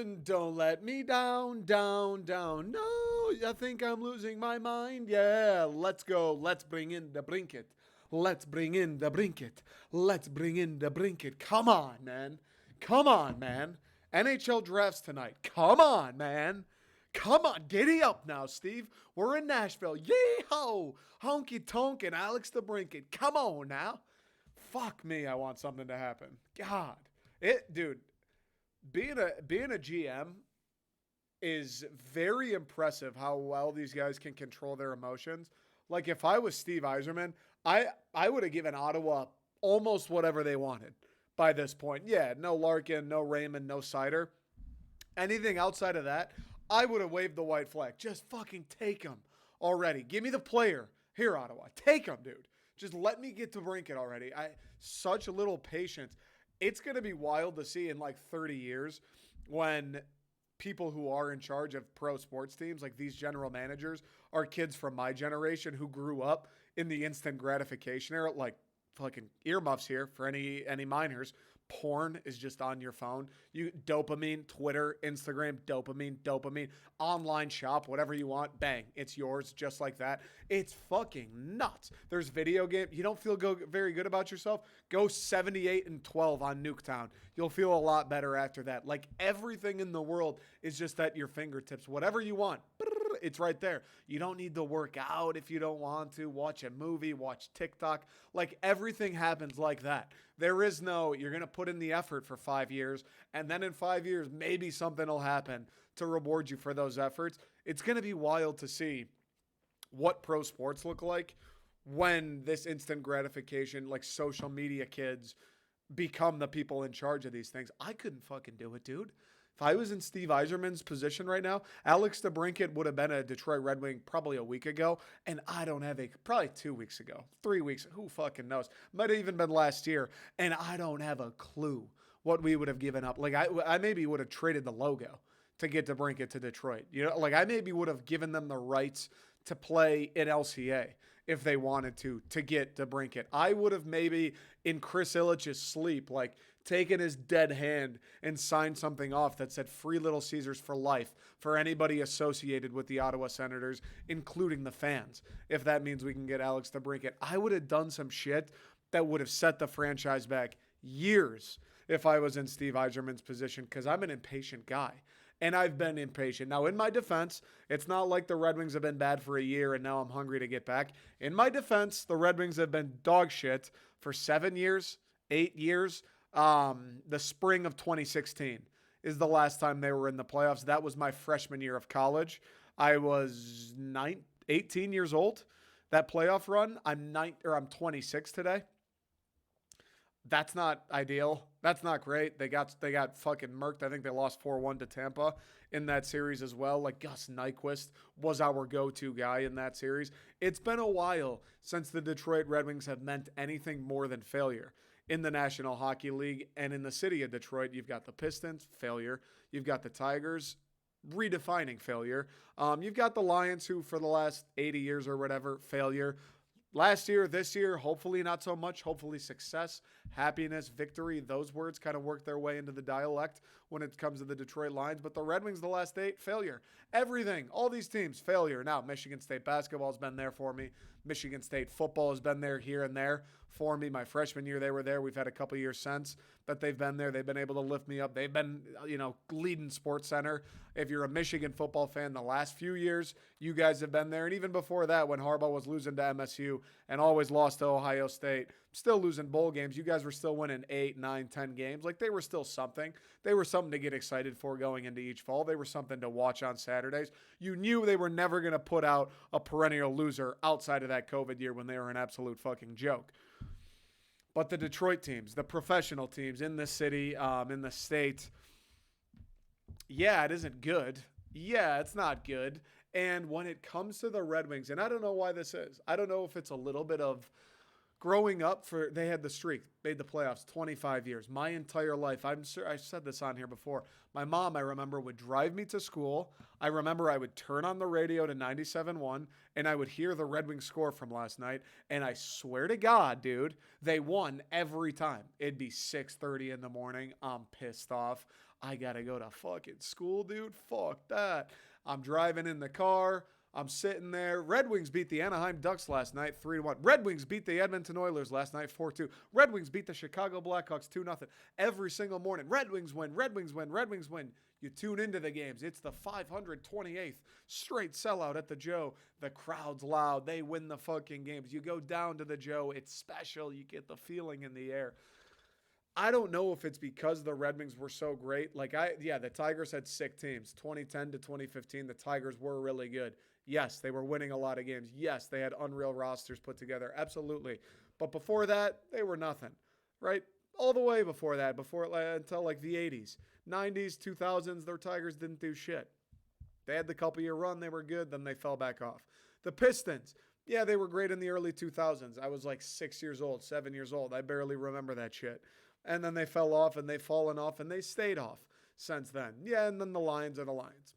Don't let me down, down, down. No, I think I'm losing my mind. Yeah, let's go. Let's bring in the brinket. Let's bring in the brinket. Let's bring in the brinket. Come on, man. Come on, man. NHL drafts tonight. Come on, man. Come on, giddy up now, Steve. We're in Nashville. Yee-ho! Honky tonk and Alex Debrincat. Come on now. Fuck me, I want something to happen. God. Dude, being a GM is very impressive how well these guys can control their emotions. Like if I was Steve Yzerman, I would have given Ottawa almost whatever they wanted by this point. Yeah, no Larkin, no Raymond, no Sider. Anything outside of that, I would have waved the white flag. Just fucking take him already. Give me the player. Here, Ottawa. Take him, dude. Just let me get to Brinket already. Such little patience. It's going to be wild to see in like 30 years when people who are in charge of pro sports teams, like these general managers, are kids from my generation who grew up in the instant gratification era, like fucking earmuffs here for any minors. Porn is just on your phone. You dopamine, Twitter, Instagram, dopamine, online shop, whatever you want, bang, it's yours just like that. It's fucking nuts. There's video game. You don't feel very good about yourself? Go 78-12 on Nuketown. You'll feel a lot better after that. Like everything in the world is just at your fingertips. Whatever you want. It's right there. You don't need to work out if you don't want to. Watch a movie, watch TikTok. Like everything happens like that. There is no, you're going to put in the effort for 5 years, and then in 5 years, maybe something will happen to reward you for those efforts. It's going to be wild to see what pro sports look like when this instant gratification, like social media kids, become the people in charge of these things. I couldn't fucking do it, dude. If I was in Steve Yzerman's position right now, Alex DeBrincat would have been a Detroit Red Wing probably a week ago, and I don't have probably 2 weeks ago, 3 weeks, who fucking knows? Might have even been last year, and I don't have a clue what we would have given up. Like I maybe would have traded the logo to get DeBrincat to Detroit. You know, like I maybe would have given them the rights to play in LCA if they wanted to get DeBrincat. I would have maybe in Chris Illich's sleep, like taken his dead hand and signed something off that said Free Little Caesars for life for anybody associated with the Ottawa Senators, including the fans, if that means we can get Alex DeBrincat. I would have done some shit that would have set the franchise back years if I was in Steve Yzerman's position, because I'm an impatient guy. And I've been impatient. Now, in my defense, it's not like the Red Wings have been bad for a year and now I'm hungry to get back. In my defense, the Red Wings have been dog shit for 7 years, 8 years. The spring of 2016 is the last time they were in the playoffs. That was my freshman year of college. I was 18 years old. That playoff run, I'm 26 today. That's not ideal. That's not great. They got fucking murked. I think they lost 4-1 to Tampa in that series as well. Like Gus Nyquist was our go-to guy in that series. It's been a while since the Detroit Red Wings have meant anything more than failure in the National Hockey League. And in the city of Detroit, you've got the Pistons, failure. You've got the Tigers, redefining failure. You've got the Lions, who for the last 80 years or whatever, failure. Last year, this year, hopefully not so much. Hopefully success, happiness, victory, those words kind of work their way into the dialect when it comes to the Detroit Lions. But the Red Wings, the last 8, failure. Everything, all these teams, failure. Now, Michigan State basketball has been there for me. Michigan State football has been there here and there for me. My freshman year, they were there. We've had a couple years since that they've been there. They've been able to lift me up. They've been, leading Sports Center. If you're a Michigan football fan, the last few years, you guys have been there. And even before that, when Harbaugh was losing to MSU and always lost to Ohio State, still losing bowl games, you guys were still winning 8, 9, 10 games. Like, they were still something. They were something to get excited for going into each fall. They were something to watch on Saturdays. You knew they were never going to put out a perennial loser outside of that COVID year when they were an absolute fucking joke. But the Detroit teams, the professional teams in the city, in the state, yeah, it isn't good. Yeah, it's not good. And when it comes to the Red Wings, and I don't know why this is. I don't know if it's a little bit of growing up, they had the streak, made the playoffs 25 years. My entire life, I'm sure I said this on here before. My mom, I remember, would drive me to school. I remember I would turn on the radio to 97.1 and I would hear the Red Wings score from last night. And I swear to God, dude, they won every time. It'd be 6:30 in the morning. I'm pissed off. I got to go to fucking school, dude. Fuck that. I'm driving in the car. I'm sitting there. Red Wings beat the Anaheim Ducks last night 3-1. Red Wings beat the Edmonton Oilers last night 4-2. Red Wings beat the Chicago Blackhawks 2-0. Every single morning, Red Wings win, Red Wings win, Red Wings win. You tune into the games. It's the 528th straight sellout at the Joe. The crowd's loud. They win the fucking games. You go down to the Joe. It's special. You get the feeling in the air. I don't know if it's because the Red Wings were so great. The Tigers had sick teams. 2010 to 2015, the Tigers were really good. Yes, they were winning a lot of games. Yes, they had unreal rosters put together. Absolutely. But before that, they were nothing, right? All the way before that, until like the 80s. 90s, 2000s, their Tigers didn't do shit. They had the couple-year run. They were good. Then they fell back off. The Pistons, yeah, they were great in the early 2000s. I was like 6 years old, 7 years old. I barely remember that shit. And then they fell off, and they've fallen off, and they stayed off since then. Yeah, and then the Lions are the Lions.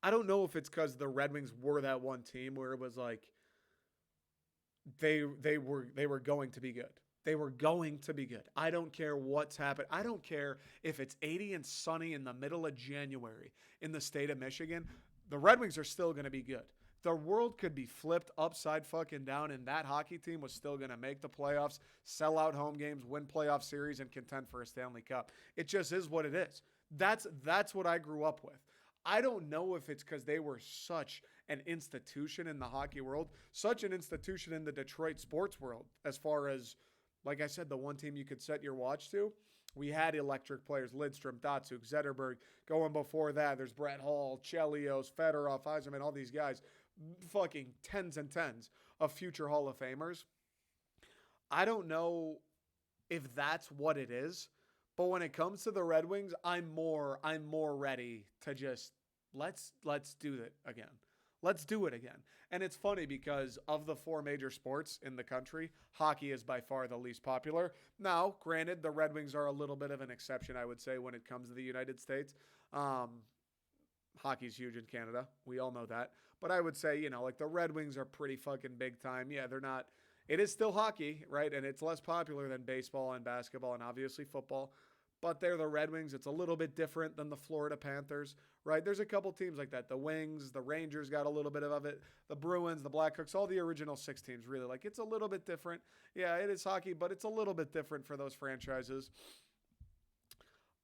I don't know if it's because the Red Wings were that one team where it was like they were going to be good. They were going to be good. I don't care what's happened. I don't care if it's 80 and sunny in the middle of January in the state of Michigan. The Red Wings are still going to be good. The world could be flipped upside fucking down, and that hockey team was still going to make the playoffs, sell out home games, win playoff series, and contend for a Stanley Cup. It just is what it is. That's what I grew up with. I don't know if it's because they were such an institution in the hockey world, such an institution in the Detroit sports world, as far as, like I said, the one team you could set your watch to. We had electric players, Lidstrom, Datsuk, Zetterberg. Going before that, there's Brett Hall, Chelios, Fedorov, Yzerman, all these guys. Fucking tens and tens of future Hall of Famers. I don't know if that's what it is, but when it comes to the Red Wings, I'm more ready to just let's do it again. Let's do it again. And it's funny because of the four major sports in the country, hockey is by far the least popular. Now, granted, the Red Wings are a little bit of an exception, I would say, when it comes to the United States. Hockey's huge in Canada. We all know that. But I would say, like the Red Wings are pretty fucking big time. Yeah, they're not. It is still hockey, right? And it's less popular than baseball and basketball and obviously football. But they're the Red Wings. It's a little bit different than the Florida Panthers, right? There's a couple teams like that. The Wings, the Rangers got a little bit of it. The Bruins, the Blackhawks, all the original six teams, really. Like, it's a little bit different. Yeah, it is hockey, but it's a little bit different for those franchises.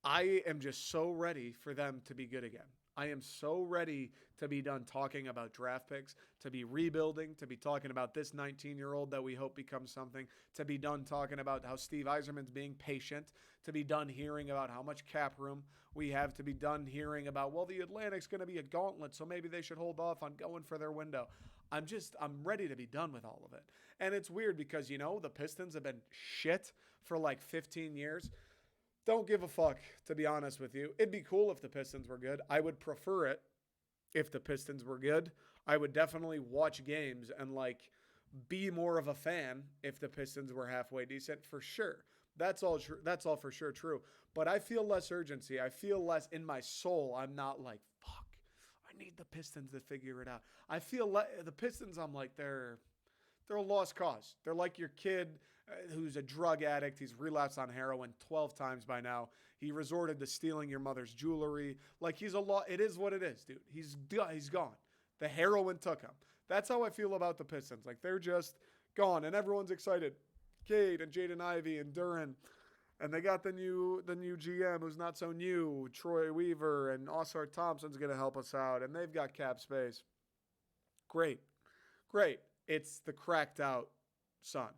I am just so ready for them to be good again. I am so ready to be done talking about draft picks, to be rebuilding, to be talking about this 19-year-old that we hope becomes something, to be done talking about how Steve Yzerman's being patient, to be done hearing about how much cap room we have, to be done hearing about, well, the Atlantic's going to be a gauntlet, so maybe they should hold off on going for their window. I'm ready to be done with all of it. And it's weird because, the Pistons have been shit for like 15 years. Don't give a fuck, to be honest with you. It'd be cool if the Pistons were good. I would prefer it if the Pistons were good. I would definitely watch games and be more of a fan if the Pistons were halfway decent, for sure. That's all for sure true. But I feel less urgency. I feel less in my soul. I'm not like, fuck, I need the Pistons to figure it out. I feel the Pistons, I'm like, they're a lost cause. They're like your kid who's a drug addict. He's relapsed on heroin 12 times by now. He resorted to stealing your mother's jewelry. Like, it is what it is, dude. He's gone. The heroin took him. That's how I feel about the Pistons. Like, they're just gone, and everyone's excited. Cade and Jaden Ivey and Duran. And they got the new GM who's not so new, Troy Weaver, and Oscar Thompson's going to help us out. And they've got cap space. Great. It's the cracked out son.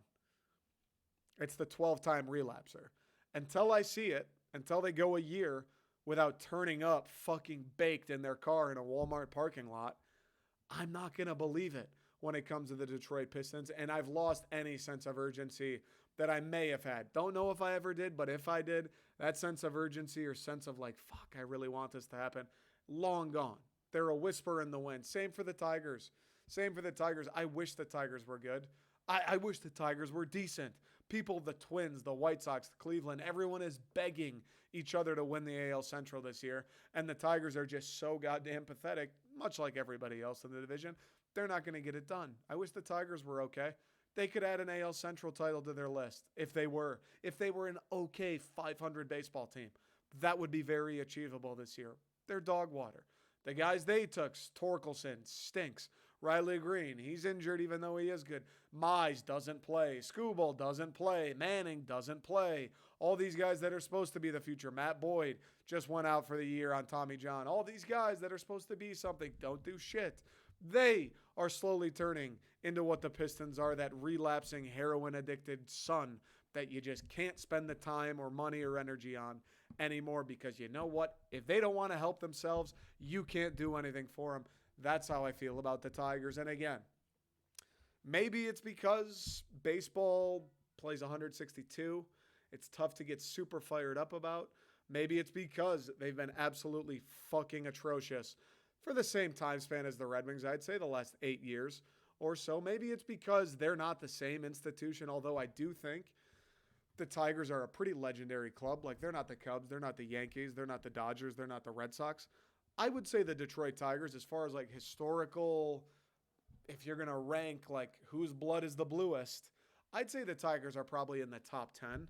It's the 12-time relapser. Until I see it, until they go a year without turning up fucking baked in their car in a Walmart parking lot, I'm not going to believe it when it comes to the Detroit Pistons. And I've lost any sense of urgency that I may have had. Don't know if I ever did, but if I did, that sense of urgency or sense of fuck, I really want this to happen, long gone. They're a whisper in the wind. Same for the Tigers. I wish the Tigers were good. I wish the Tigers were decent. People, the Twins, the White Sox, the Cleveland, everyone is begging each other to win the AL Central this year. And the Tigers are just so goddamn pathetic, much like everybody else in the division. They're not going to get it done. I wish the Tigers were okay. They could add an AL Central title to their list if they were an okay 500 baseball team. That would be very achievable this year. They're dog water. The guys they took, Torkelson, stinks. Riley Green, he's injured even though he is good. Mize doesn't play. Skubal doesn't play. Manning doesn't play. All these guys that are supposed to be the future. Matt Boyd just went out for the year on Tommy John. All these guys that are supposed to be something don't do shit. They are slowly turning into what the Pistons are, that relapsing, heroin-addicted son that you just can't spend the time or money or energy on anymore, because you know what? If they don't want to help themselves, you can't do anything for them. That's how I feel about the Tigers. And again, maybe it's because baseball plays 162. It's tough to get super fired up about. Maybe it's because they've been absolutely fucking atrocious for the same time span as the Red Wings, I'd say the last 8 years or so. Maybe it's because they're not the same institution, although I do think the Tigers are a pretty legendary club. Like, they're not the Cubs, they're not the Yankees, they're not the Dodgers, they're not the Red Sox. I would say the Detroit Tigers, as far as like historical, if you're going to rank like whose blood is the bluest, I'd say the Tigers are probably in the top 10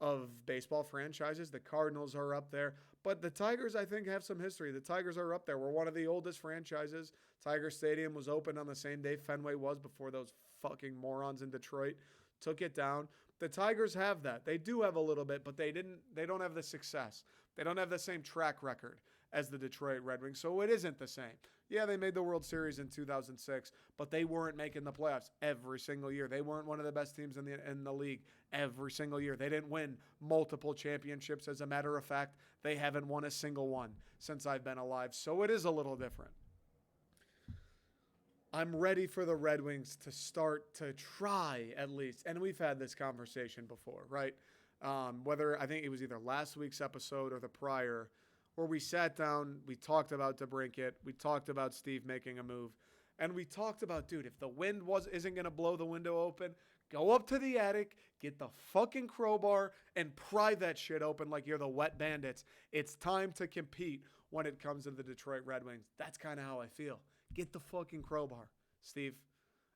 of baseball franchises. The Cardinals are up there, but the Tigers, I think, have some history. The Tigers are up there. We're one of the oldest franchises. Tiger Stadium was opened on the same day Fenway was, before those fucking morons in Detroit took it down. The Tigers have that. They do have a little bit, but they don't have the success. They don't have the same track record as the Detroit Red Wings, so it isn't the same. Yeah, they made the World Series in 2006, but they weren't making the playoffs every single year. They weren't one of the best teams in the league every single year. They didn't win multiple championships. As a matter of fact, they haven't won a single one since I've been alive, so it is a little different. I'm ready for the Red Wings to start to try, at least, and we've had this conversation before, right? Whether, I think it was either last week's episode or the prior, where we sat down, we talked about Debrincat, we talked about Steve making a move, and we talked about, dude, if the wind isn't going to blow the window open, go up to the attic, get the fucking crowbar, and pry that shit open like you're the Wet Bandits. It's time to compete when it comes to the Detroit Red Wings. That's kind of how I feel. Get the fucking crowbar, Steve.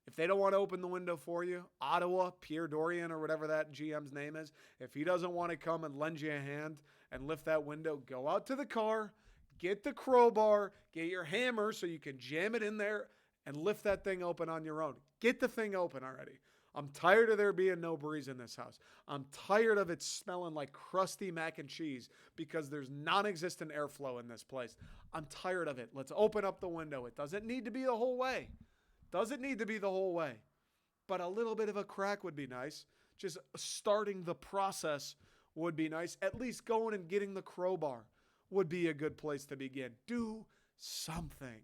If they don't want to open the window for you, Ottawa, Pierre Dorian, or whatever that GM's name is, if he doesn't want to come and lend you a hand and lift that window, go out to the car, get the crowbar, get your hammer so you can jam it in there and lift that thing open on your own. Get the thing open already. I'm tired of there being no breeze in this house. I'm tired of it smelling like crusty mac and cheese because there's non-existent airflow in this place. I'm tired of it. Let's open up the window. It doesn't need to be the whole way. Doesn't need to be the whole way. But a little bit of a crack would be nice. Just starting the process would be nice. At least going and getting the crowbar would be a good place to begin. Do something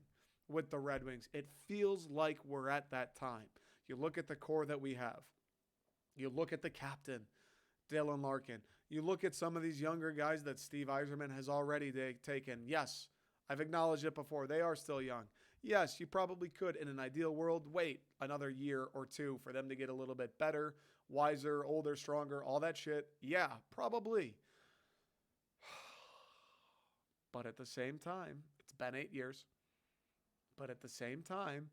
with the Red Wings. It feels like we're at that time. You look at the core that we have. You look at the captain, Dylan Larkin. You look at some of these younger guys that Steve Yzerman has already taken. Yes, I've acknowledged it before. They are still young. Yes, you probably could, in an ideal world, wait another year or two for them to get a little bit better, wiser, older, stronger, all that shit. Yeah, probably. But at the same time, it's been 8 years. But at the same time,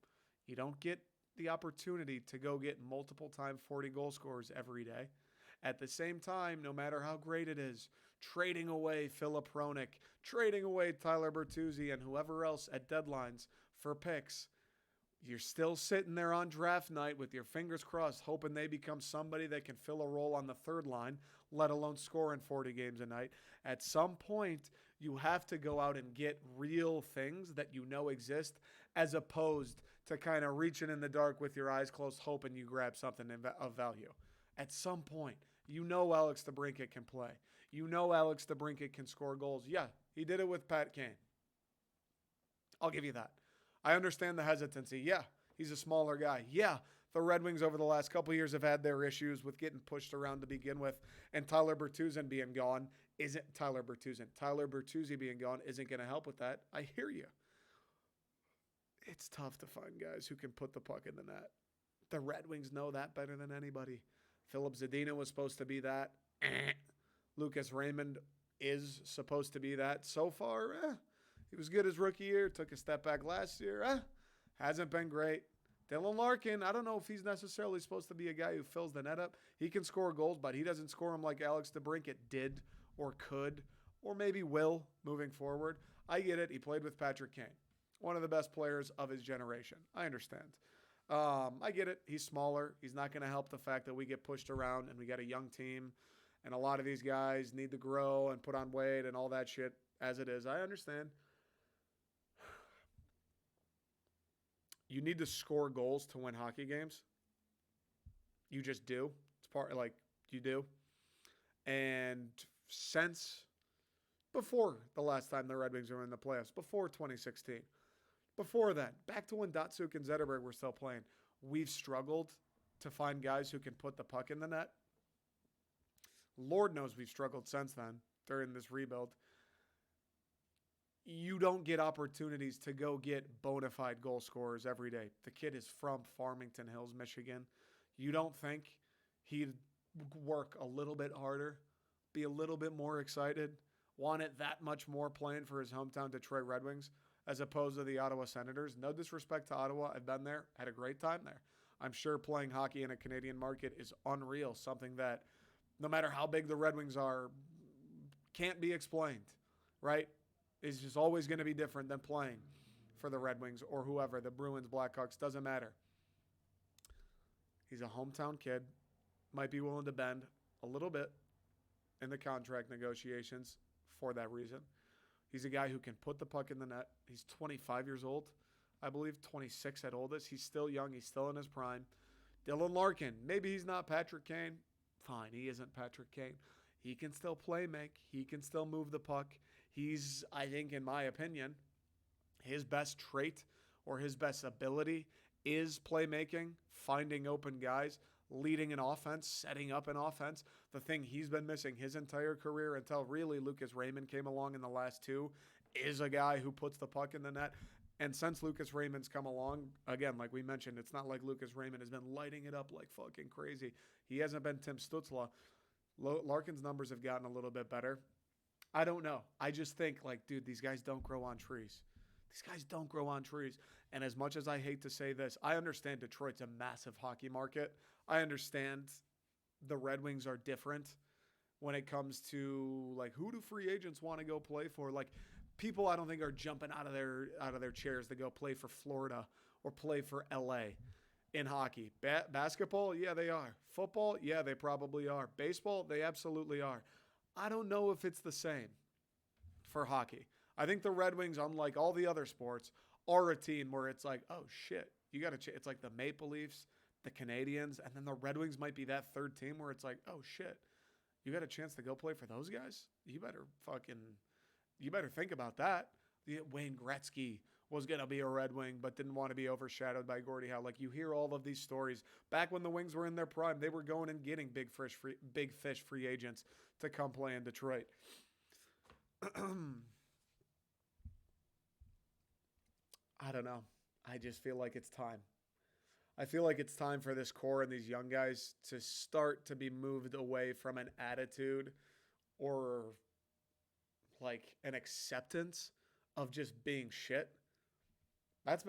you don't get the opportunity to go get multiple time 40 goal scorers every day. At the same time, no matter how great it is, trading away Filip Hronek, trading away Tyler Bertuzzi and whoever else at deadlines for picks, you're still sitting there on draft night with your fingers crossed, hoping they become somebody that can fill a role on the third line, let alone score in 40 games a night. At some point, you have to go out and get real things that you know exist, as opposed to kind of reaching in the dark with your eyes closed, hoping you grab something of value. At some point, you know Alex Debrincat can play. You know Alex Debrincat can score goals. Yeah, he did it with Pat Kane. I'll give you that. I understand the hesitancy. Yeah, he's a smaller guy. Yeah, the Red Wings over the last couple of years have had their issues with getting pushed around to begin with, and Tyler Bertuzzi being gone isn't Tyler Bertuzzi being gone isn't going to help with that. I hear you. It's tough to find guys who can put the puck in the net. The Red Wings know that better than anybody. Philip Zadina was supposed to be that. Lucas Raymond is supposed to be that. So far, he was good his rookie year. Took a step back last year. Hasn't been great. Dylan Larkin, I don't know if he's necessarily supposed to be a guy who fills the net up. He can score goals, but he doesn't score them like Alex Debrincat did or could or maybe will moving forward. I get it. He played with Patrick Kane, one of the best players of his generation. I understand. I get it. He's smaller. He's not going to help the fact that we get pushed around and we got a young team and a lot of these guys need to grow and put on weight and all that shit as it is. I understand. You need to score goals to win hockey games. You just do. It's part like you do. And since before the last time the Red Wings were in the playoffs, before 2016, before then, back to when Datsuk and Zetterberg were still playing, we've struggled to find guys who can put the puck in the net. Lord knows we've struggled since then during this rebuild. You don't get opportunities to go get bona fide goal scorers every day. The kid is from Farmington Hills, Michigan. You don't think he'd work a little bit harder, be a little bit more excited, want it that much more playing for his hometown Detroit Red Wings as opposed to the Ottawa Senators? No disrespect to Ottawa. I've been there, had a great time there. I'm sure playing hockey in a Canadian market is unreal, something that no matter how big the Red Wings are, can't be explained, right? It's just always going to be different than playing for the Red Wings or whoever, the Bruins, Blackhawks, doesn't matter. He's a hometown kid, might be willing to bend a little bit in the contract negotiations for that reason. He's a guy who can put the puck in the net. He's 25 years old, I believe, 26 at oldest. He's still young. He's still in his prime. Dylan Larkin, maybe he's not Patrick Kane. Fine, he isn't Patrick Kane. He can still play make. He can still move the puck. He's, I think, in my opinion, his best trait or his best ability is playmaking, finding open guys, leading an offense, setting up an offense. The thing he's been missing his entire career until really Lucas Raymond came along in the last two is a guy who puts the puck in the net. And since Lucas Raymond's come along, again, like we mentioned, it's not like Lucas Raymond has been lighting it up like fucking crazy. He hasn't been Tim Stützle. Larkin's numbers have gotten a little bit better. I don't know. I just think, like, dude, these guys don't grow on trees. These guys don't grow on trees. And as much as I hate to say this, I understand Detroit's a massive hockey market. I understand the Red Wings are different when it comes to, like, who do free agents want to go play for? Like, people I don't think are jumping out of their chairs to go play for Florida or play for LA in hockey. Basketball, yeah, they are. Football, yeah, they probably are. Baseball, they absolutely are. I don't know if it's the same for hockey. I think the Red Wings, unlike all the other sports, are a team where it's like, oh shit, you got to. It's like the Maple Leafs, the Canadians, and then the Red Wings might be that third team where it's like, oh shit, you got a chance to go play for those guys. You better think about that. Wayne Gretzky was going to be a Red Wing, but didn't want to be overshadowed by Gordie Howe. Like, you hear all of these stories. Back when the Wings were in their prime, they were going and getting big fish free agents to come play in Detroit. I don't know. I just feel like it's time. I feel like it's time for this core and these young guys to start to be moved away from an attitude or like an acceptance of just being shit. That's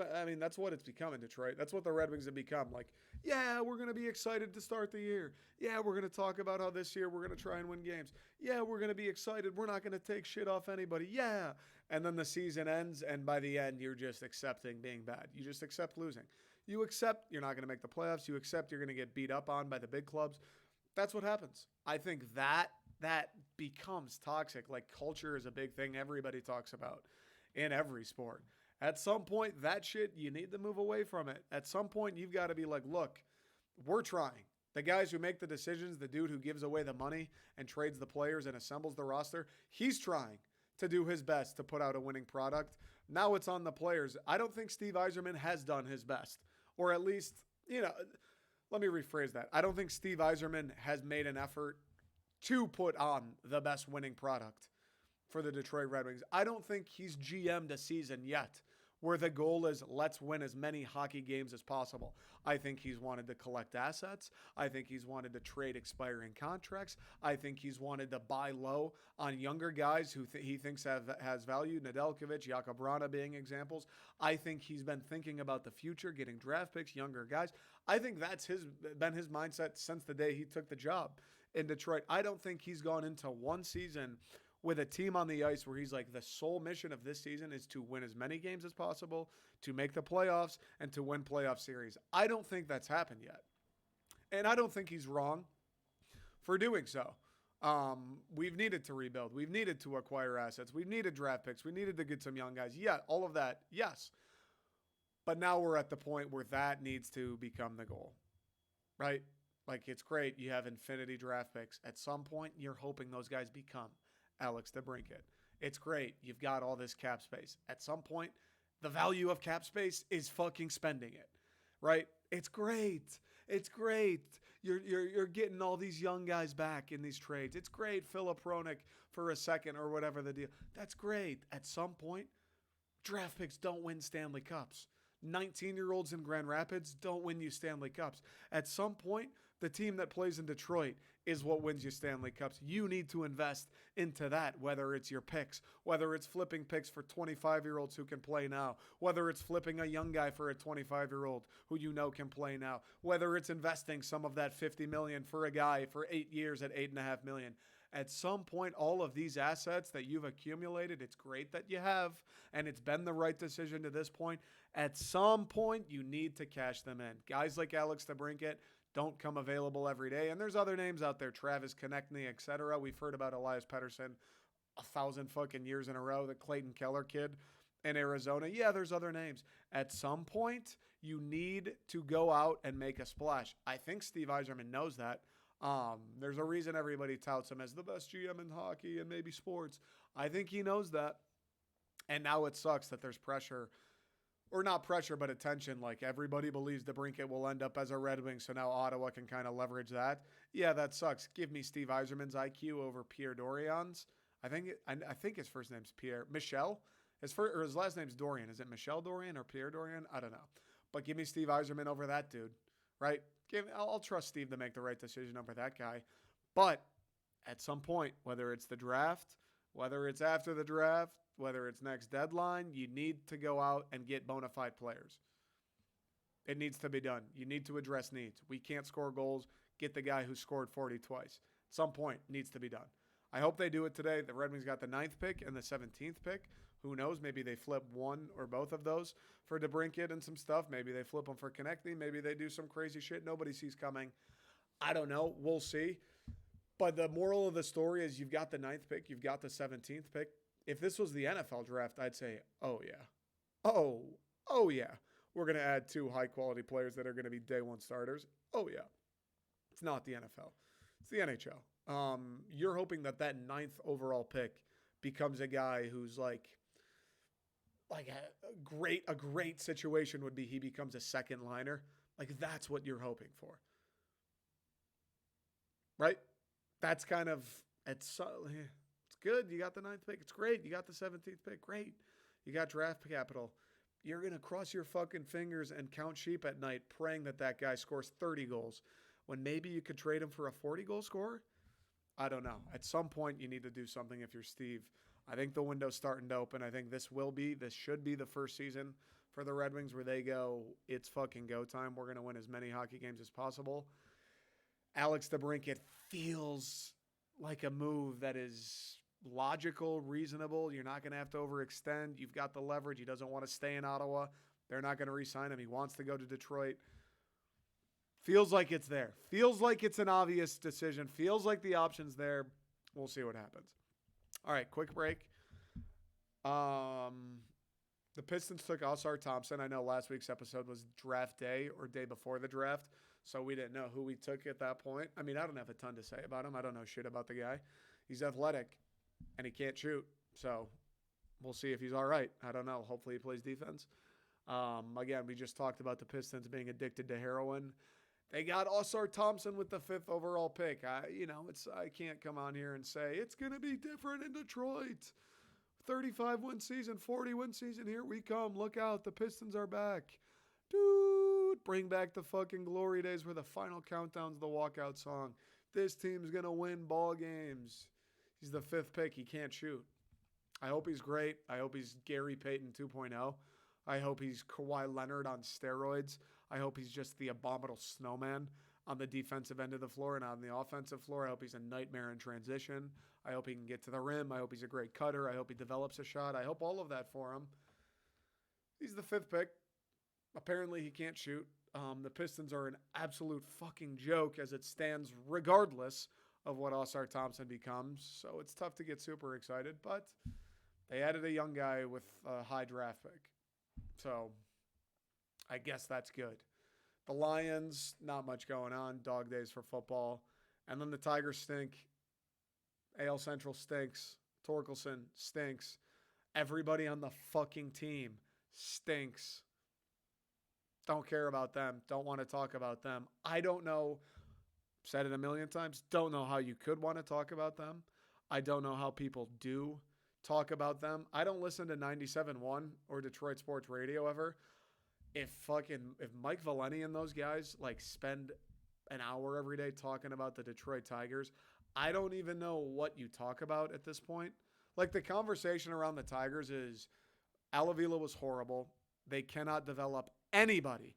what it's become in Detroit. That's what the Red Wings have become. Like, yeah, we're going to be excited to start the year. Yeah, we're going to talk about how this year we're going to try and win games. Yeah, we're going to be excited. We're not going to take shit off anybody. Yeah. And then the season ends, and by the end, you're just accepting being bad. You just accept losing. You accept you're not going to make the playoffs. You accept you're going to get beat up on by the big clubs. That's what happens. I think that becomes toxic. Like, culture is a big thing everybody talks about in every sport. At some point, that shit, you need to move away from it. At some point, you've got to be like, look, we're trying. The guys who make the decisions, the dude who gives away the money and trades the players and assembles the roster, he's trying to do his best to put out a winning product. Now it's on the players. I don't think Steve Yzerman has done his best. Or at least, let me rephrase that. I don't think Steve Yzerman has made an effort to put on the best winning product for the Detroit Red Wings. I don't think he's GM'd a season yet where the goal is let's win as many hockey games as possible. I think he's wanted to collect assets. I think he's wanted to trade expiring contracts. I think he's wanted to buy low on younger guys who he thinks has value, Nedeljkovic, Jakub Vrana being examples. I think he's been thinking about the future, getting draft picks, younger guys. I think that's been his mindset since the day he took the job in Detroit. I don't think he's gone into one season with a team on the ice where he's like, the sole mission of this season is to win as many games as possible, to make the playoffs, and to win playoff series. I don't think that's happened yet. And I don't think he's wrong for doing so. We've needed to rebuild. We've needed to acquire assets. We've needed draft picks. We needed to get some young guys. Yeah, all of that, yes. But now we're at the point where that needs to become the goal, right? Like, it's great. You have infinity draft picks. At some point, you're hoping those guys become Alex Debrincat. It's great. You've got all this cap space. At some point, the value of cap space is fucking spending it, right? It's great. It's great. You're getting all these young guys back in these trades. It's great. Philip Roenick for a second or whatever the deal. That's great. At some point, draft picks don't win Stanley Cups. 19-year-olds in Grand Rapids don't win you Stanley Cups. At some point, the team that plays in Detroit is what wins you Stanley Cups. You need to invest into that, whether it's your picks, whether it's flipping picks for 25-year-olds who can play now, whether it's flipping a young guy for a 25-year-old who you know can play now, whether it's investing some of that $50 million for a guy for 8 years at $8.5 million. At some point, all of these assets that you've accumulated, it's great that you have, and it's been the right decision to this point. At some point, you need to cash them in. Guys like Alex Debrincat don't come available every day, and there's other names out there, Travis Konechny, etc. We've heard about Elias Pettersson 1,000 fucking years in a row, the Clayton Keller kid in Arizona. Yeah, there's other names. At some point, you need to go out and make a splash. I think Steve Yzerman knows that. There's a reason everybody touts him as the best GM in hockey and maybe sports. I think he knows that. And now it sucks that there's pressure, or not pressure, but attention. Like, everybody believes Debrincat will end up as a Red Wing, so now Ottawa can kind of leverage that. Yeah, that sucks. Give me Steve Yzerman's IQ over Pierre Dorian's. I think his first name's Pierre. Michel? His last name's Dorian. Is it Michel Dorian or Pierre Dorian? I don't know. But give me Steve Yzerman over that dude, right? I'll trust Steve to make the right decision over that guy. But at some point, whether it's the draft, whether it's after the draft, whether it's next deadline, you need to go out and get bona fide players. It needs to be done. You need to address needs. We can't score goals. Get the guy who scored 40 twice. At some point, it needs to be done. I hope they do it today. The Red Wings got the 9th pick and the 17th pick. Who knows? Maybe they flip one or both of those for Debrincat and some stuff. Maybe they flip them for Konechny. Maybe they do some crazy shit nobody sees coming. I don't know. We'll see. But the moral of the story is you've got the 9th pick. You've got the 17th pick. If this was the NFL draft, I'd say, oh, yeah. Oh, yeah. We're going to add 2 high-quality players that are going to be day one starters. Oh, yeah. It's not the NFL. It's the NHL. You're hoping that 9th overall pick becomes a guy who's like a great situation would be he becomes a second liner. Like, that's what you're hoping for. Right? That's kind of, it's good. You got the 9th pick. It's great. You got the 17th pick. Great. You got draft capital. You're going to cross your fucking fingers and count sheep at night praying that guy scores 30 goals when maybe you could trade him for a 40-goal scorer. I don't know. At some point, you need to do something if you're Steve. I think the window's starting to open. I think this should be the first season for the Red Wings where they go, it's fucking go time. We're going to win as many hockey games as possible. Alex Debrincat feels like a move that is logical, reasonable. You're not going to have to overextend. You've got the leverage. He doesn't want to stay in Ottawa. They're not going to re-sign him. He wants to go to Detroit. Feels like it's there. Feels like it's an obvious decision. Feels like the option's there. We'll see what happens. All right, quick break. The Pistons took Oscar Thompson. I know last week's episode was draft day or day before the draft, so we didn't know who we took at that point. I mean, I don't have a ton to say about him. I don't know shit about the guy. He's athletic, and he can't shoot, so we'll see if he's all right. I don't know. Hopefully he plays defense. Again, we just talked about the Pistons being addicted to heroin. They got Oscar Thompson with the 5th overall pick. I can't come on here and say it's going to be different in Detroit. 35-win season, 40-win season, here we come. Look out, the Pistons are back. Dude, bring back the fucking glory days where the final countdown's the walkout song. This team's going to win ball games. He's the 5th pick. He can't shoot. I hope he's great. I hope he's Gary Payton 2.0. I hope he's Kawhi Leonard on steroids. I hope he's just the abominable snowman. on the defensive end of the floor. And on the offensive floor, I hope he's a nightmare in transition. I hope he can get to the rim. I hope he's a great cutter. I hope he develops a shot. I hope all of that for him. He's the 5th pick. Apparently, he can't shoot. The Pistons are an absolute fucking joke as it stands, regardless of what Ausar Thompson becomes. So it's tough to get super excited, but they added a young guy with a high draft pick. So I guess that's good. The Lions, not much going on. Dog days for football. And then the Tigers stink. AL Central stinks. Torkelson stinks. Everybody on the fucking team stinks. Don't care about them. Don't want to talk about them. I don't know. Said it a million times. Don't know how you could want to talk about them. I don't know how people do talk about them. I don't listen to 97.1 or Detroit Sports Radio ever. If Mike Valeni and those guys like spend an hour every day talking about the Detroit Tigers, I don't even know what you talk about at this point. Like the conversation around the Tigers is Alavila was horrible. They cannot develop anybody,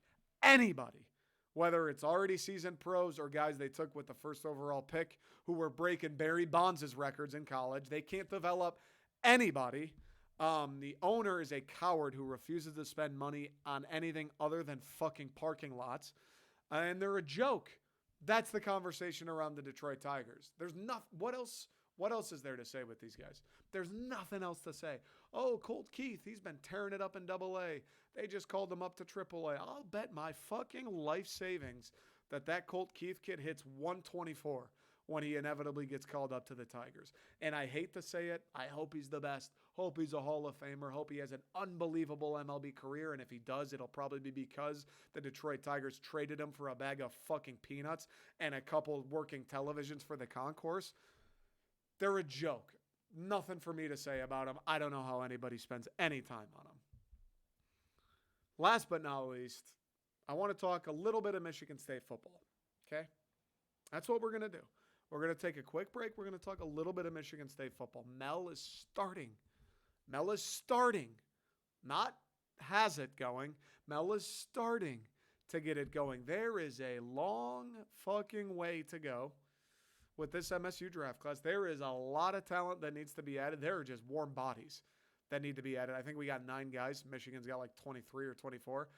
whether it's already seasoned pros or guys they took with the first overall pick who were breaking Barry Bonds' records in college. They can't develop anybody. The owner is a coward who refuses to spend money on anything other than fucking parking lots. And they're a joke. That's the conversation around the Detroit Tigers. There's nothing. What else is there to say with these guys? There's nothing else to say. Oh, Colt Keith, he's been tearing it up in AA. They just called him up to AAA. I'll bet my fucking life savings that Colt Keith kid hits 124 when he inevitably gets called up to the Tigers. And I hate to say it. I hope he's the best. Hope he's a Hall of Famer. Hope he has an unbelievable MLB career. And if he does, it'll probably be because the Detroit Tigers traded him for a bag of fucking peanuts and a couple working televisions for the concourse. They're a joke. Nothing for me to say about them. I don't know how anybody spends any time on them. Last but not least, I want to talk a little bit of Michigan State football. Okay? That's what we're going to do. We're going to take a quick break. We're going to talk a little bit of Michigan State football. Mel is starting. Not has it going. Mel is starting to get it going. There is a long fucking way to go with this MSU draft class. There is a lot of talent that needs to be added. There are just warm bodies that need to be added. I think we got 9 guys. Michigan's got like 23 or 24.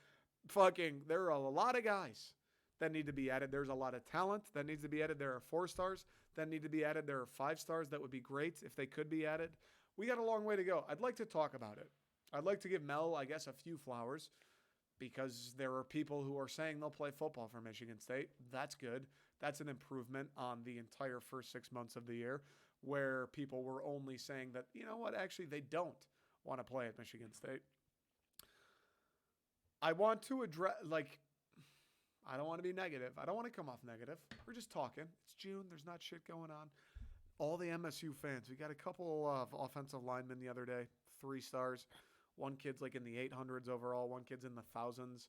There are a lot of guys that need to be added. There's a lot of talent that needs to be added. There are 4 stars that need to be added. There are 5 stars that would be great if they could be added. We got a long way to go. I'd like to talk about it. I'd like to give Mel, I guess, a few flowers because there are people who are saying they'll play football for Michigan State. That's good. That's an improvement on the entire first 6 months of the year where people were only saying that, you know what, actually they don't want to play at Michigan State. I want to address, I don't want to be negative. I don't want to come off negative. We're just talking. It's June. There's not shit going on. All the MSU fans. We got a couple of offensive linemen the other day, 3 stars. One kid's like in the 800s overall. One kid's in the thousands.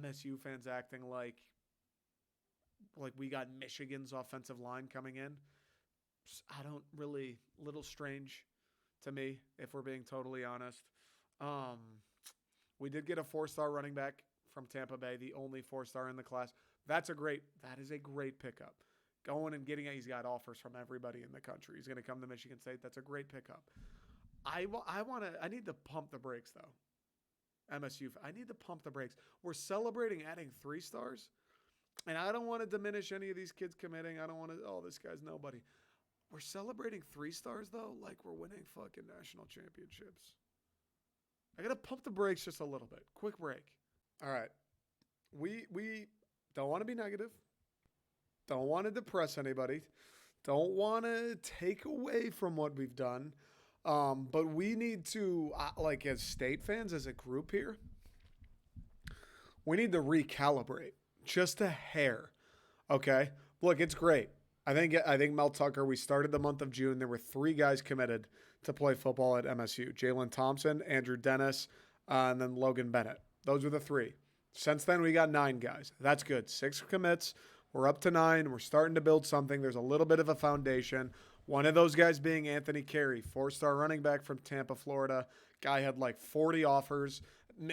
MSU fans acting like we got Michigan's offensive line coming in. I don't really, little strange to me, if we're being totally honest. We did get a 4-star running back from Tampa Bay, the only 4-star in the class. That is a great pickup. Going and getting it, he's got offers from everybody in the country. He's going to come to Michigan State. That's a great pickup. I need to pump the brakes though. MSU, I need to pump the brakes. We're celebrating adding 3 stars. And I don't want to diminish any of these kids committing. I don't want to, this guy's nobody. We're celebrating 3 stars, though, like we're winning fucking national championships. I got to pump the brakes just a little bit. Quick break. All right. We don't want to be negative. Don't want to depress anybody. Don't want to take away from what we've done. But we need to, as State fans, as a group here, we need to recalibrate. Just a hair. Okay? Look, it's great. I think Mel Tucker, we started the month of June. There were 3 guys committed to play football at MSU. Jalen Thompson, Andrew Dennis, and then Logan Bennett. Those were the 3. Since then, we got 9 guys. That's good. 6 commits. We're up to 9. We're starting to build something. There's a little bit of a foundation. One of those guys being Anthony Carey, 4-star running back from Tampa, Florida. Guy had like 40 offers.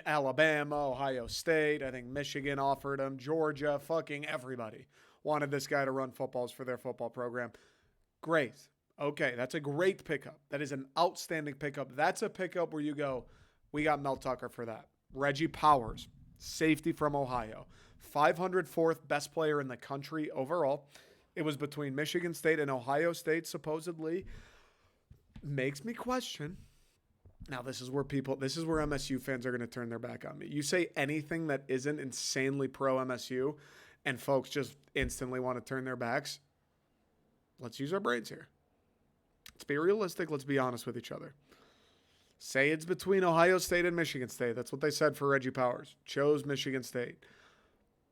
Alabama, Ohio State. I think Michigan offered him. Georgia, fucking everybody wanted this guy to run footballs for their football program. Great. Okay, that's a great pickup. That is an outstanding pickup. That's a pickup where you go, we got Mel Tucker for that. Reggie Powers, safety from Ohio. 504th best player in the country overall. It was between Michigan State and Ohio State, supposedly. Makes me question. Now, this is where MSU fans are going to turn their back on me. You say anything that isn't insanely pro MSU, and folks just instantly want to turn their backs. Let's use our brains here. Let's be realistic. Let's be honest with each other. Say it's between Ohio State and Michigan State. That's what they said for Reggie Powers. Chose Michigan State.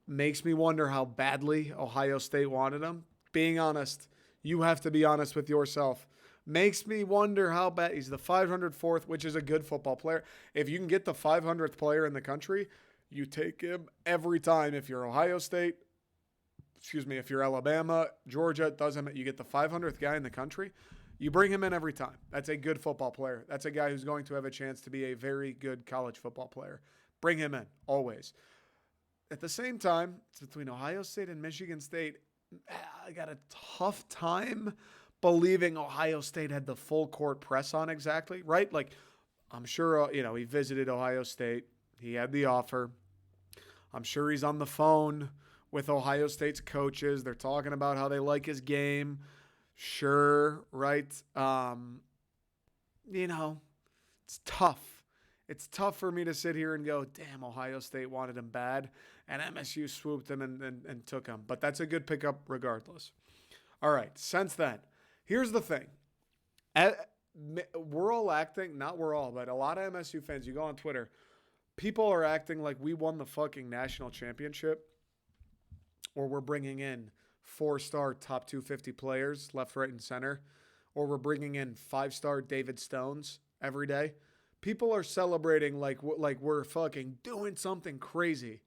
Makes me wonder how badly Ohio State wanted him. Being honest, you have to be honest with yourself. Makes me wonder how bad. He's the 504th, which is a good football player. If you can get the 500th player in the country, you take him every time. If you're Ohio State, if you're Alabama, Georgia, it doesn't matter. You get the 500th guy in the country, you bring him in every time. That's a good football player. That's a guy who's going to have a chance to be a very good college football player. Bring him in, always. At the same time, it's between Ohio State and Michigan State. I got a tough time believing Ohio State had the full court press on exactly, right? Like, I'm sure, he visited Ohio State. He had the offer. I'm sure he's on the phone with Ohio State's coaches. They're talking about how they like his game. Sure, right? It's tough. It's tough for me to sit here and go, damn, Ohio State wanted him bad, and MSU swooped him and took him. But that's a good pickup regardless. All right, since then, here's the thing. We're all acting, not we're all, but a lot of MSU fans, you go on Twitter, people are acting like we won the fucking national championship, or we're bringing in 4-star top 250 players left, right, and center, or we're bringing in 5-star David Stones every day. People are celebrating like we're fucking doing something crazy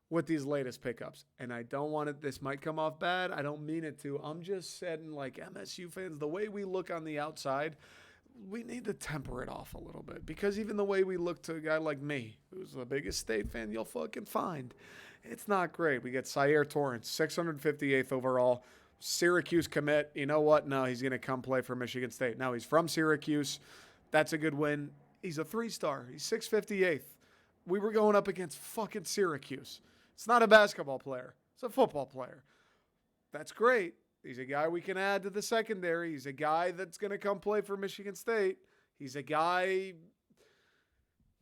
with these latest pickups. And I don't want it. This might come off bad. I don't mean it to. I'm just saying, like, MSU fans, the way we look on the outside, we need to temper it off a little bit. Because even the way we look to a guy like me, who's the biggest State fan you'll fucking find, it's not great. We get Sierra Torrance, 658th overall. Syracuse commit. You know what? No, he's going to come play for Michigan State. Now, he's from Syracuse. That's a good win. He's a 3-star. He's 658th. We were going up against fucking Syracuse. It's not a basketball player. It's a football player. That's great. He's a guy we can add to the secondary. He's a guy that's going to come play for Michigan State. He's a guy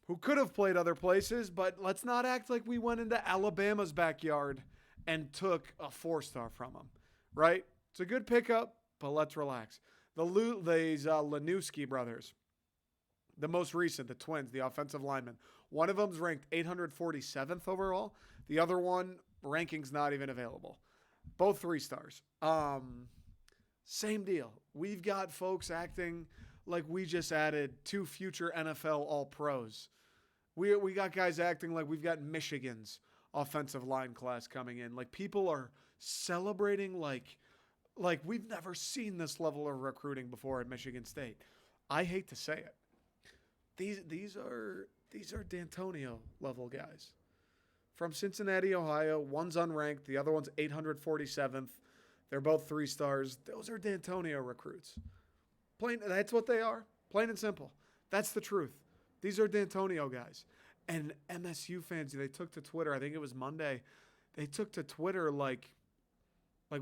who could have played other places, but let's not act like we went into Alabama's backyard and took a 4-star from him, right? It's a good pickup, but let's relax. These Lanuski brothers, the most recent, the twins, the offensive linemen. One of them's ranked 847th overall. The other one, ranking's not even available. Both 3-stars. Same deal. We've got folks acting like we just added 2 future NFL All-Pros. We got guys acting like we've got Michigan's offensive line class coming in. Like, people are celebrating like we've never seen this level of recruiting before at Michigan State. I hate to say it. These are D'Antonio level guys from Cincinnati, Ohio. One's unranked, the other one's 847th. They're both 3-stars. Those are D'Antonio recruits. That's what they are. Plain and simple. That's the truth. These are D'Antonio guys. And MSU fans, they took to Twitter. I think it was Monday. They took to Twitter like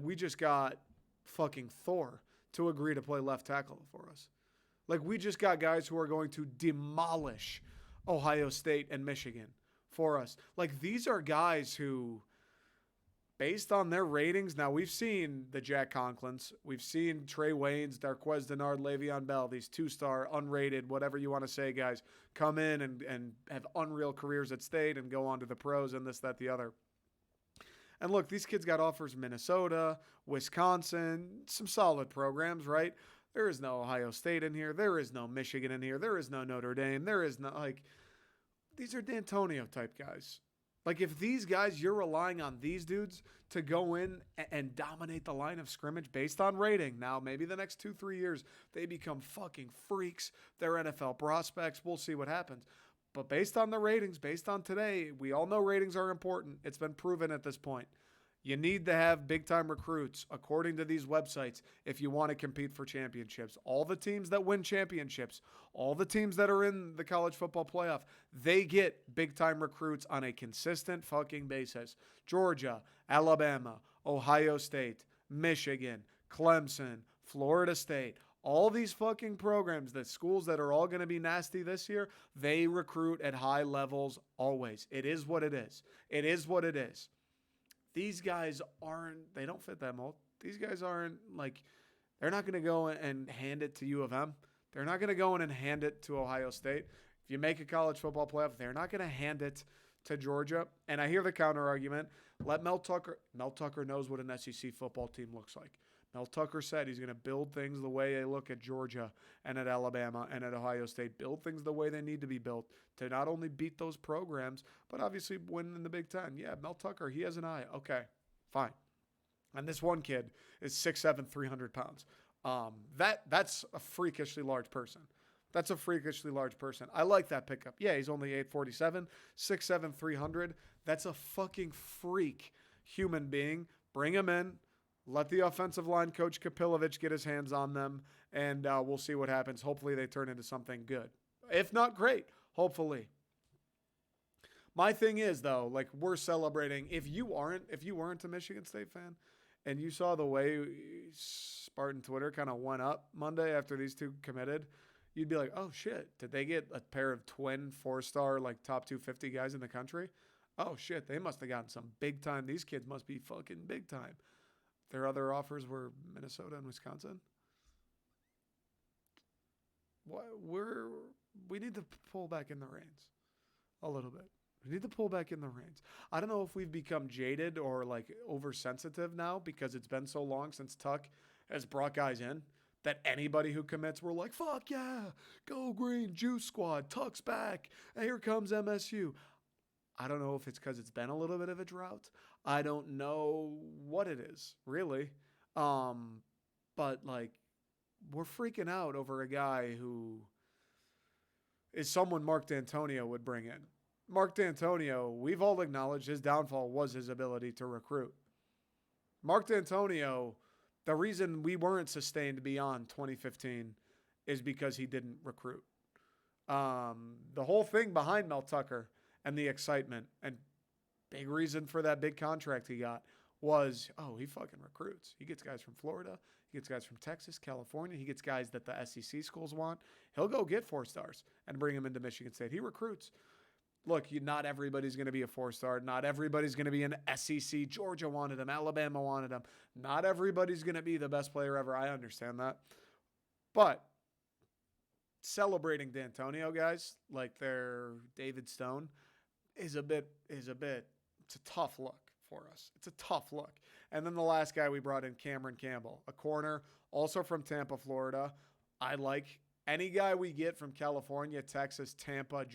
we just got fucking Thor to agree to play left tackle for us. Like, we just got guys who are going to demolish Ohio State and Michigan for us. Like, these are guys who, based on their ratings, now we've seen the Jack Conklins, we've seen Trey Waynes, Darquez Dennard, Le'Veon Bell, these 2-star, unrated, whatever you want to say, guys, come in and have unreal careers at State and go on to the pros and this, that, the other. And look, these kids got offers in Minnesota, Wisconsin, some solid programs, right? There is no Ohio State in here. There is no Michigan in here. There is no Notre Dame. There is no, these are D'Antonio type guys. Like, if these guys, you're relying on these dudes to go in and dominate the line of scrimmage based on rating. Now, maybe the next 2-3 years, they become fucking freaks. They're NFL prospects. We'll see what happens. But based on the ratings, based on today, we all know ratings are important. It's been proven at this point. You need to have big-time recruits, according to these websites, if you want to compete for championships. All the teams that win championships, all the teams that are in the college football playoff, they get big-time recruits on a consistent fucking basis. Georgia, Alabama, Ohio State, Michigan, Clemson, Florida State, all these fucking programs, the schools that are all going to be nasty this year, they recruit at high levels always. It is what it is. It is what it is. These guys they don't fit that mold. These guys aren't like, they're not going to go and hand it to U of M. They're not going to go in and hand it to Ohio State. If you make a college football playoff, they're not going to hand it to Georgia. And I hear the counter argument. Let Mel Tucker knows what an SEC football team looks like. Mel Tucker said he's going to build things the way they look at Georgia and at Alabama and at Ohio State. Build things the way they need to be built to not only beat those programs, but obviously win in the Big Ten. Yeah, Mel Tucker, he has an eye. Okay, fine. And this one kid is 6'7", 300 pounds. That's a freakishly large person. That's a freakishly large person. I like that pickup. Yeah, he's only 8'47", 6'7", 300. That's a fucking freak human being. Bring him in. Let the offensive line coach Kapilovic get his hands on them, and we'll see what happens. Hopefully they turn into something good. If not, great. Hopefully. My thing is, though, like, we're celebrating. If you weren't a Michigan State fan and you saw the way Spartan Twitter kind of went up Monday after these two committed, you'd be like, oh, shit. Did they get a pair of twin 4-star, like, top 250 guys in the country? Oh, shit. They must have gotten some big time. These kids must be fucking big time. Their other offers were Minnesota and Wisconsin. We need to pull back in the reins a little bit. We need to pull back in the reins. I don't know if we've become jaded or like oversensitive now because it's been so long since Tuck has brought guys in that anybody who commits, we're like, fuck yeah, go green, juice squad, Tuck's back, and here comes MSU. I don't know if it's because it's been a little bit of a drought. I don't know what it is, really. But, like, we're freaking out over a guy who is someone Mark D'Antonio would bring in. Mark D'Antonio, we've all acknowledged his downfall was his ability to recruit. Mark D'Antonio, the reason we weren't sustained beyond 2015 is because he didn't recruit. The whole thing behind Mel Tucker and the excitement and big reason for that big contract he got was, he fucking recruits. He gets guys from Florida. He gets guys from Texas, California. He gets guys that the SEC schools want. He'll go get 4-stars and bring them into Michigan State. He recruits. Look, not everybody's going to be a 4-star. Not everybody's going to be an SEC. Georgia wanted him. Alabama wanted him. Not everybody's going to be the best player ever. I understand that. But celebrating D'Antonio guys like they're David Stone is a bit, it's a tough look for us. It's a tough look. And then the last guy we brought in, Cameron Campbell, a corner, also from Tampa, Florida. I like any guy we get from California, Texas, Tampa,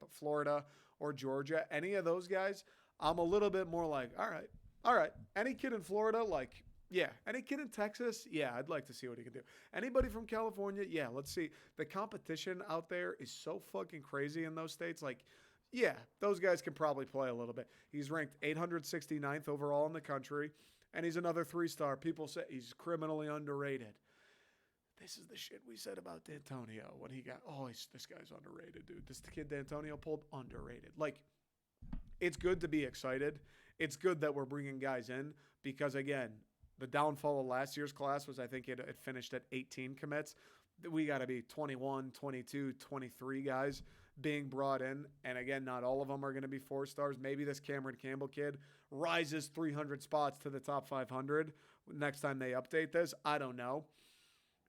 Florida, or Georgia. Any of those guys, I'm a little bit more like, all right. Any kid in Florida, like, yeah. Any kid in Texas, yeah, I'd like to see what he can do. Anybody from California, yeah, let's see. The competition out there is so fucking crazy in those states. Like, yeah, those guys can probably play a little bit. He's ranked 869th overall in the country, and he's another 3-star. People say he's criminally underrated. This is the shit we said about D'Antonio when he got, this guy's underrated, dude. This kid D'Antonio pulled, underrated. Like, it's good to be excited. It's good that we're bringing guys in because, again, the downfall of last year's class was I think it finished at 18 commits. We got to be 21, 22, 23 guys being brought in. And again, not all of them are going to be 4-stars. Maybe this Cameron Campbell kid rises 300 spots to the top 500 next time they update this. I don't know.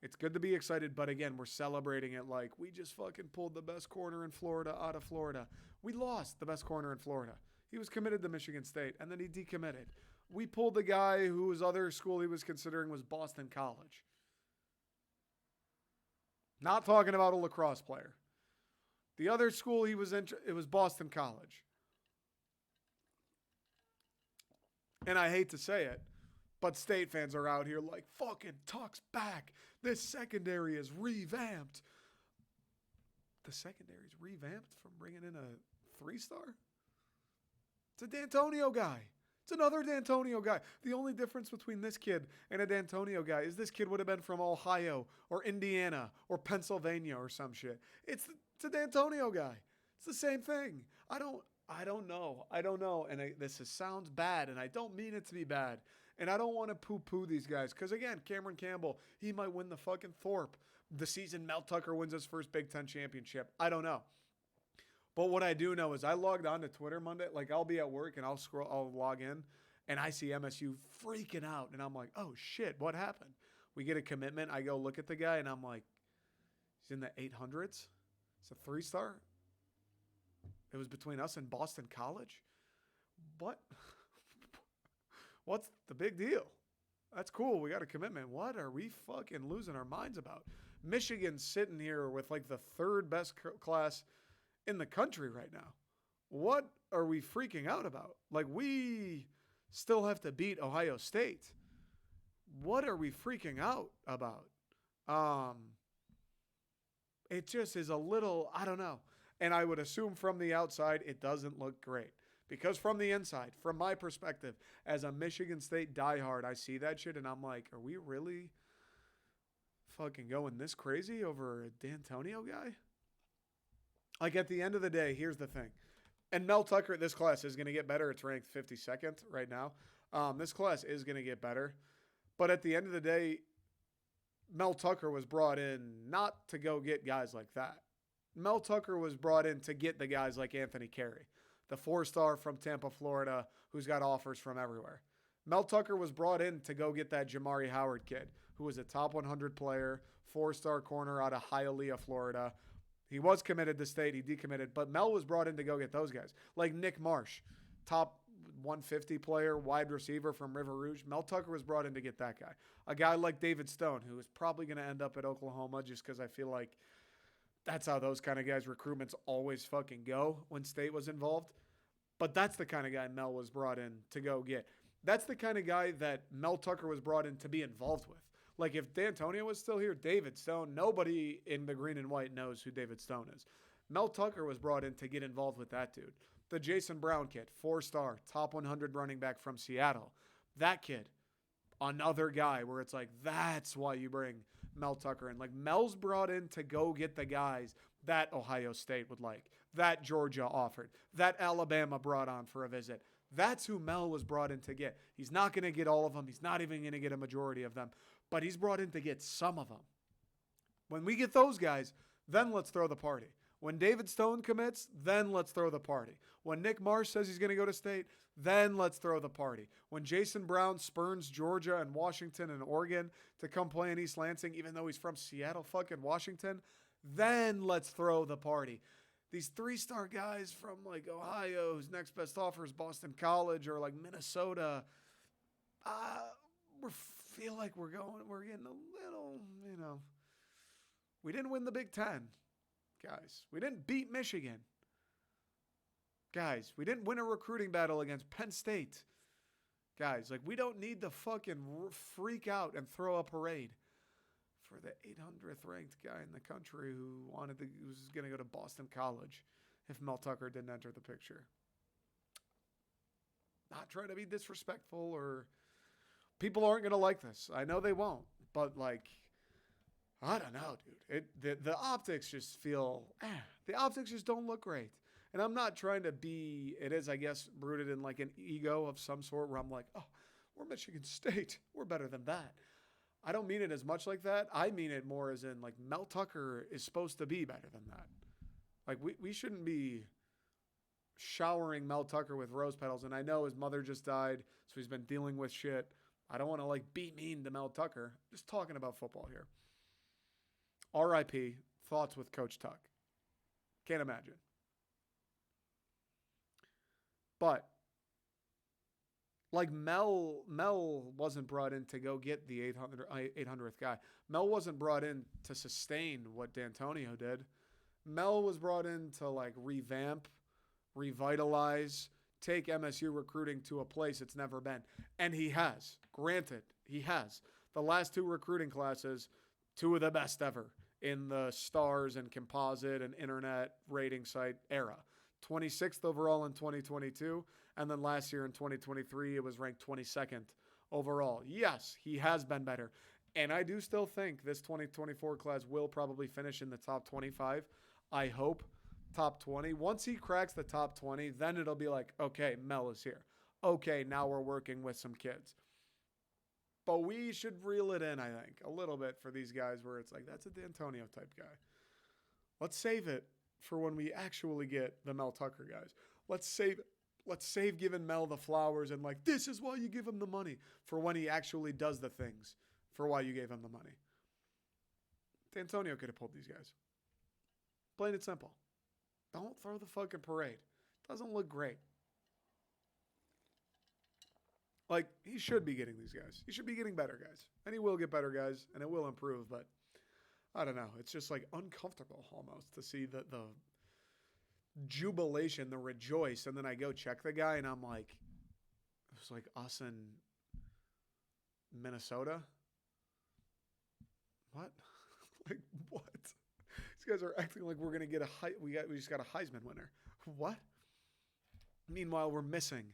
It's good to be excited, but again, we're celebrating it like we just fucking pulled the best corner in Florida out of Florida. We lost the best corner in Florida. He was committed to Michigan State, and then he decommitted. We pulled the guy whose other school he was considering was Boston College. Not talking about a lacrosse player. The other school he was in, it was Boston College. And I hate to say it, but State fans are out here like, fucking Tuck's back. This secondary is revamped. the secondary's revamped from bringing in a 3-star? It's a D'Antonio guy. It's another D'Antonio guy. The only difference between this kid and a D'Antonio guy is this kid would have been from Ohio or Indiana or Pennsylvania or some shit. It's a D'Antonio guy. It's the same thing. I don't know. And this sounds bad, and I don't mean it to be bad. And I don't want to poo-poo these guys. Because, again, Cameron Campbell, he might win the fucking Thorpe. The season Mel Tucker wins his first Big Ten championship. I don't know. But what I do know is I logged on to Twitter Monday. Like, I'll be at work, and I'll log in, and I see MSU freaking out. And I'm like, oh, shit, what happened? We get a commitment. I go look at the guy, and I'm like, he's in the 800s? It's a 3-star? It was between us and Boston College? What? What's the big deal? That's cool. We got a commitment. What are we fucking losing our minds about? Michigan's sitting here with like the 3rd best class in the country right now. What are we freaking out about? Like, we still have to beat Ohio State. What are we freaking out about? It just is a little, I don't know. And I would assume from the outside, it doesn't look great. Because from the inside, from my perspective, as a Michigan State diehard, I see that shit and I'm like, are we really fucking going this crazy over a D'Antonio guy? Like, at the end of the day, here's the thing. And Mel Tucker, this class is going to get better. It's ranked 52nd right now. This class is going to get better. But at the end of the day, Mel Tucker was brought in not to go get guys like that. Mel Tucker was brought in to get the guys like Anthony Carey, the 4-star from Tampa, Florida, who's got offers from everywhere. Mel Tucker was brought in to go get that Jamari Howard kid, who was a top 100 player, 4-star corner out of Hialeah, Florida. He was committed to state. He decommitted. But Mel was brought in to go get those guys. Like Nick Marsh, top 150 player, wide receiver from River Rouge. Mel Tucker was brought in to get that guy. A guy like David Stone, who is probably going to end up at Oklahoma just because I feel like that's how those kind of guys' recruitments always fucking go when state was involved. But that's the kind of guy Mel was brought in to go get. That's the kind of guy that Mel Tucker was brought in to be involved with. Like, if D'Antonio was still here, David Stone, nobody in the green and white knows who David Stone is. Mel Tucker was brought in to get involved with that dude. The Jason Brown kid, 4-star, top 100 running back from Seattle. That kid, another guy where it's like, that's why you bring Mel Tucker in. Like, Mel's brought in to go get the guys that Ohio State would like, that Georgia offered, that Alabama brought on for a visit. That's who Mel was brought in to get. He's not going to get all of them. He's not even going to get a majority of them. But he's brought in to get some of them. When we get those guys, then let's throw the party. When David Stone commits, then let's throw the party. When Nick Marsh says he's going to go to state, then let's throw the party. When Jason Brown spurns Georgia and Washington and Oregon to come play in East Lansing, even though he's from Seattle, fucking Washington, then let's throw the party. These 3-star guys from like Ohio, whose next best offer is Boston College, or like Minnesota, we feel like we're getting a little, we didn't win the Big Ten, guys. We didn't beat Michigan. Guys, we didn't win a recruiting battle against Penn State. Guys, like, we don't need to fucking freak out and throw a parade for the 800th ranked guy in the country who was going to go to Boston College if Mel Tucker didn't enter the picture. Not trying to be disrespectful, or people aren't going to like this. I know they won't, but like, I don't know, dude. The optics just feel, the optics just don't look great. And I'm not trying to be, it is, I guess, rooted in like an ego of some sort where I'm like, oh, we're Michigan State. We're better than that. I don't mean it as much like that. I mean it more as in like Mel Tucker is supposed to be better than that. Like, we shouldn't be showering Mel Tucker with rose petals. And I know his mother just died, so he's been dealing with shit. I don't want to like be mean to Mel Tucker. Just talking about football here. R.I.P. Thoughts with Coach Tuck. Can't imagine. But like Mel wasn't brought in to go get the 800th guy. Mel wasn't brought in to sustain what D'Antonio did. Mel was brought in to like revamp, revitalize, take MSU recruiting to a place it's never been. And he has. Granted, he has. The last 2 recruiting classes, 2 of the best ever in the stars and composite and internet rating site era. 26th overall in 2022. And then last year in 2023, it was ranked 22nd overall. Yes, he has been better. And I do still think this 2024 class will probably finish in the top 25. I hope top 20. Once he cracks the top 20, then it'll be like, okay, Mel is here. Okay, now we're working with some kids. But we should reel it in, I think, a little bit for these guys where it's like, that's a D'Antonio type guy. Let's save it for when we actually get the Mel Tucker guys. Let's save giving Mel the flowers and like, this is why you give him the money, for when he actually does the things for why you gave him the money. D'Antonio could have pulled these guys. Plain and simple. Don't throw the fucking parade. Doesn't look great. Like, he should be getting these guys. He should be getting better guys. And he will get better guys, and it will improve, but I don't know. It's just, like, uncomfortable almost to see the jubilation, the rejoice, and then I go check the guy, and I'm like, it was like us in Minnesota? What? Like, what? These guys are acting like we're going to get we just got a Heisman winner. What? Meanwhile, we're missing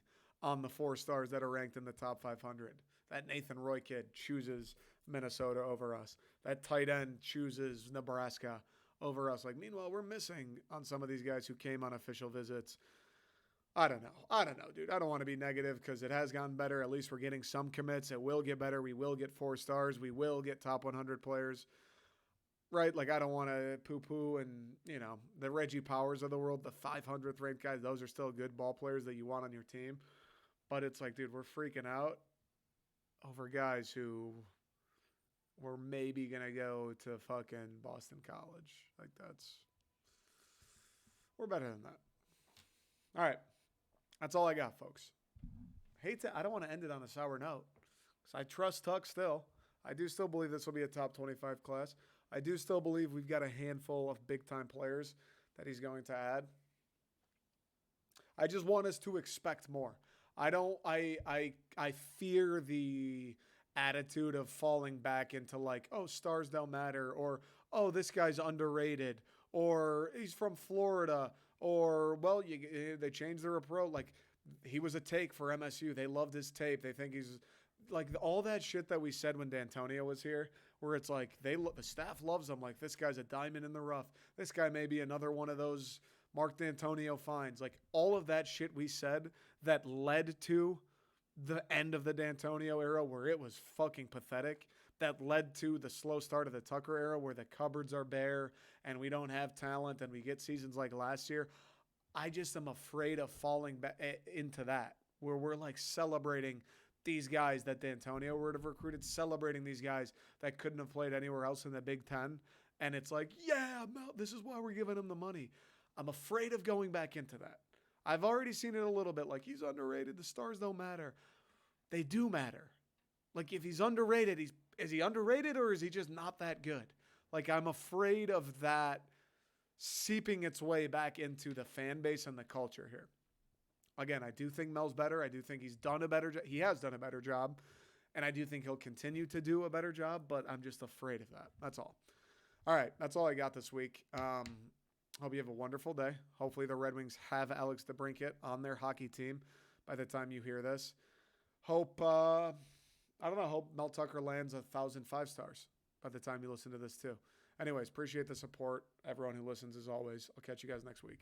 on the 4 stars that are ranked in the top 500. That Nathan Roy kid chooses Minnesota over us. That tight end chooses Nebraska over us. Like, meanwhile, we're missing on some of these guys who came on official visits. I don't know, dude. I don't want to be negative because it has gotten better. At least we're getting some commits. It will get better. We will get 4 stars. We will get top 100 players. Right? Like, I don't want to poo-poo and, you know, the Reggie Powers of the world, the 500th ranked guys, those are still good ball players that you want on your team. But it's like, dude, we're freaking out over guys who were maybe going to go to fucking Boston College. Like, we're better than that. All right. That's all I got, folks. I don't want to end it on a sour note because I trust Tuck still. I do still believe this will be a top 25 class. I do still believe we've got a handful of big-time players that he's going to add. I just want us to expect more. I fear the attitude of falling back into like, oh, stars don't matter, or, oh, this guy's underrated, or he's from Florida, or, well, they changed their approach. Like, he was a take for MSU. They loved his tape. They think he's like all that shit that we said when D'Antonio was here, where it's like the staff loves him. Like, this guy's a diamond in the rough. This guy may be another one of those Mark D'Antonio finds. Like, all of that shit we said that led to the end of the D'Antonio era where it was fucking pathetic, that led to the slow start of the Tucker era where the cupboards are bare and we don't have talent and we get seasons like last year. I just am afraid of falling back into that, where we're like celebrating these guys that D'Antonio would have recruited, celebrating these guys that couldn't have played anywhere else in the Big Ten. And it's like, yeah, this is why we're giving him the money. I'm afraid of going back into that. I've already seen it a little bit. Like, he's underrated. The stars don't matter. They do matter. Like, if he's underrated, is he underrated or is he just not that good? Like, I'm afraid of that seeping its way back into the fan base and the culture here. Again, I do think Mel's better. I do think he's done a better job. He has done a better job. And I do think he'll continue to do a better job, but I'm just afraid of that. That's all. All right. That's all I got this week. Hope you have a wonderful day. Hopefully the Red Wings have Alex Debrincat on their hockey team by the time you hear this. Hope Mel Tucker lands 1,000 5-stars by the time you listen to this too. Anyways, appreciate the support. Everyone who listens as always. I'll catch you guys next week.